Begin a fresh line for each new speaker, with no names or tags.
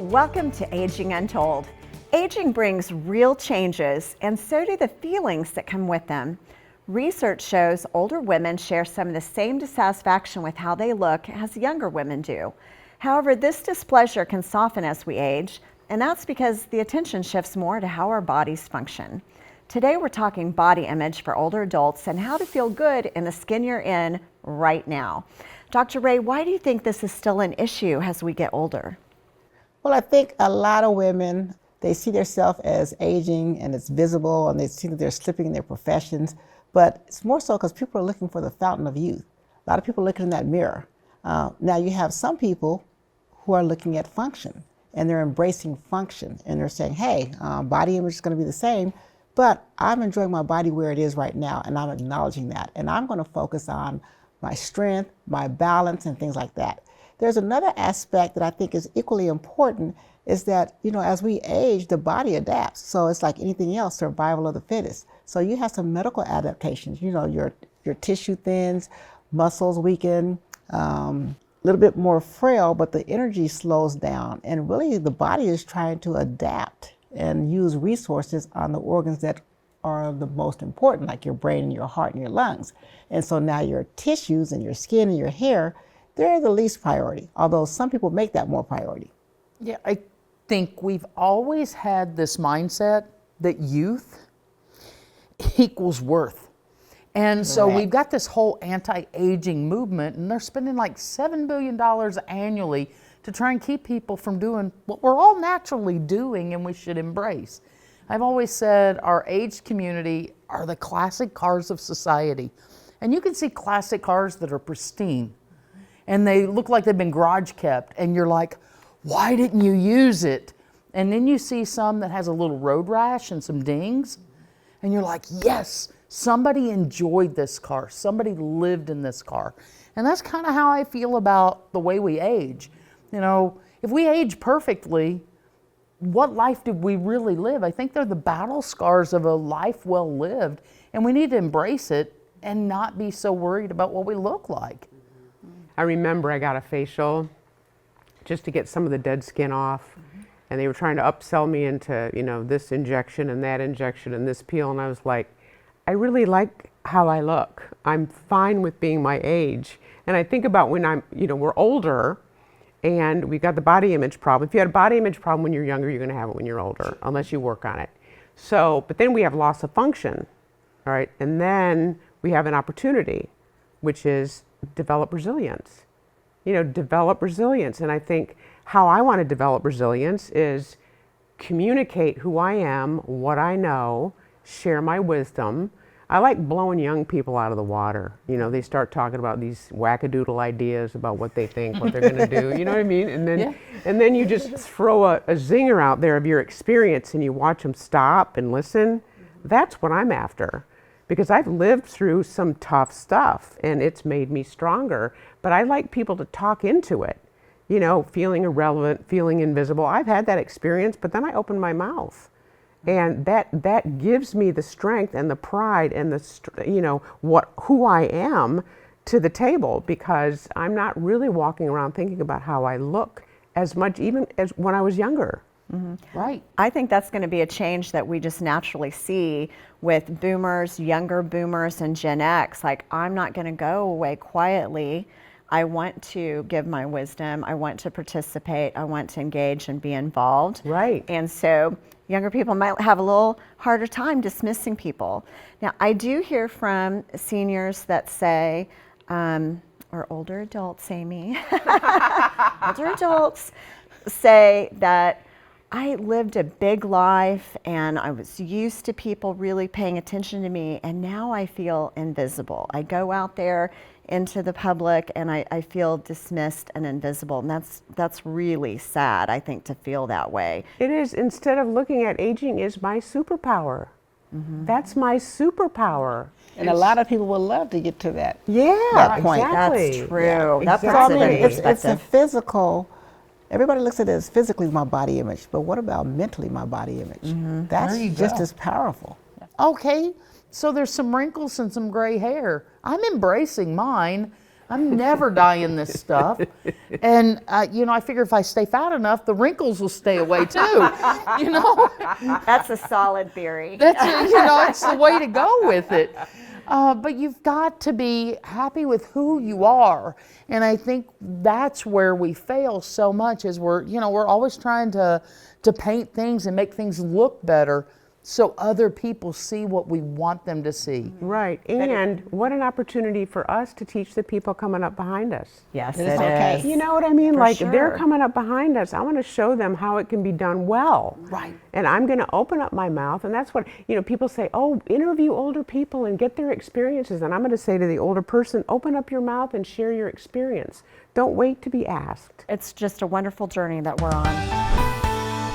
Welcome to Aging Untold. Aging brings real changes, and so do the feelings that come with them. Research shows older women share some of the same dissatisfaction with how they look as younger women do. However, this displeasure can soften as we age, and that's because the attention shifts more to how our bodies function. Today we're talking body image for older adults and how to feel good in the skin you're in right now. Dr. Ray, why do you think this is still an issue as we get older?
Well, I think a lot of women, they see themselves as aging and it's visible and they see that they're slipping in their professions, but it's more so because people are looking for the fountain of youth. A lot of people are looking in that mirror. Now you have some people who are looking at function and they're embracing function and they're saying, hey, body image is going to be the same, but I'm enjoying my body where it is right now and I'm acknowledging that. And I'm going to focus on my strength, my balance, and things like that. There's another aspect that I think is equally important is that, as we age, the body adapts. So it's like anything else, survival of the fittest. So you have some medical adaptations. Your tissue thins, muscles weaken, a little bit more frail, but the energy slows down. And really the body is trying to adapt and use resources on the organs that are the most important, like your brain and your heart and your lungs. And so now your tissues and your skin and your hair, they're the least priority, although some people make that more priority.
Yeah, I think we've always had this mindset that youth equals worth. And so
Correct.
we've got this whole anti-aging movement, and they're spending like $7 billion annually to try and keep people from doing what we're all naturally doing and we should embrace. I've always said our aged community are the classic cars of society. And you can see classic cars that are pristine and they look like they've been garage kept, and you're like, why didn't you use it? And then you see some that has a little road rash and some dings, and you're like, yes, somebody enjoyed this car, somebody lived in this car. And that's kind of how I feel about the way we age. If we age perfectly, what life did we really live? I think they're the battle scars of a life well lived, and we need to embrace it and not be so worried about what we look like.
I remember I got a facial just to get some of the dead skin off, and they were trying to upsell me into, this injection and that injection and this peel, and I was like, I really like how I look. I'm fine with being my age. And I think about when we're older and we got the body image problem. If you had a body image problem when you're younger, you're going to have it when you're older, unless you work on it. So, but then we have loss of function, all right? And then we have an opportunity, which is develop resilience. Develop resilience. And I think how I want to develop resilience is communicate who I am, what I know, share my wisdom. I like blowing young people out of the water. They start talking about these wackadoodle ideas about what they think, what they're going to do. You know what I mean? And then you just throw a zinger out there of your experience and you watch them stop and listen. That's what I'm after. Because I've lived through some tough stuff and it's made me stronger. But I like people to talk into it, feeling irrelevant, feeling invisible. I've had that experience, but then I open my mouth. And that gives me the strength and the pride and who I am to the table, because I'm not really walking around thinking about how I look as much even as when I was younger.
Mm-hmm.
Right.
I think that's going to be a change that we just naturally see with boomers, younger boomers, and Gen X. Like, I'm not going to go away quietly. I want to give my wisdom. I want to participate. I want to engage and be involved.
Right.
And so younger people might have a little harder time dismissing people. Now, I do hear from seniors that say, or older adults, Amy, older adults say that I lived a big life and I was used to people really paying attention to me, and now I feel invisible. I go out there into the public and I feel dismissed and invisible, and that's really sad, I think, to feel that way.
It is. Instead of looking at aging is my superpower. Mm-hmm. That's my superpower.
And a lot of people would love to get to that,
Yeah,
that point.
exactly.
That's true.
Yeah,
That puts
exactly.
it in
it's a
perspective.
physical, everybody looks at it as physically my body image, but what about mentally my body image? That's
There you
just
go.
as powerful.
Okay, so there's some wrinkles and some gray hair. I'm embracing mine. I'm never dyeing this stuff. And, you know, I figure if I stay fat enough, the wrinkles will stay away too, you know?
That's a solid theory.
That's, you know, it's the way to go with it. But you've got to be happy with who you are. And I think that's where we fail so much is we're always trying to paint things and make things look better so other people see what we want them to see.
Right. And what an opportunity for us to teach the people coming up behind us.
Yes,
It
it
is okay.
is.
You know what I mean?
For
Like they're
sure.
coming up behind us. I want to show them how it can be done well.
Right.
And I'm going to open up my mouth. And that's what, you know, people say, oh, interview older people and get their experiences. And I'm going to say to the older person, open up your mouth and share your experience. Don't wait to be asked.
It's just a wonderful journey that we're on.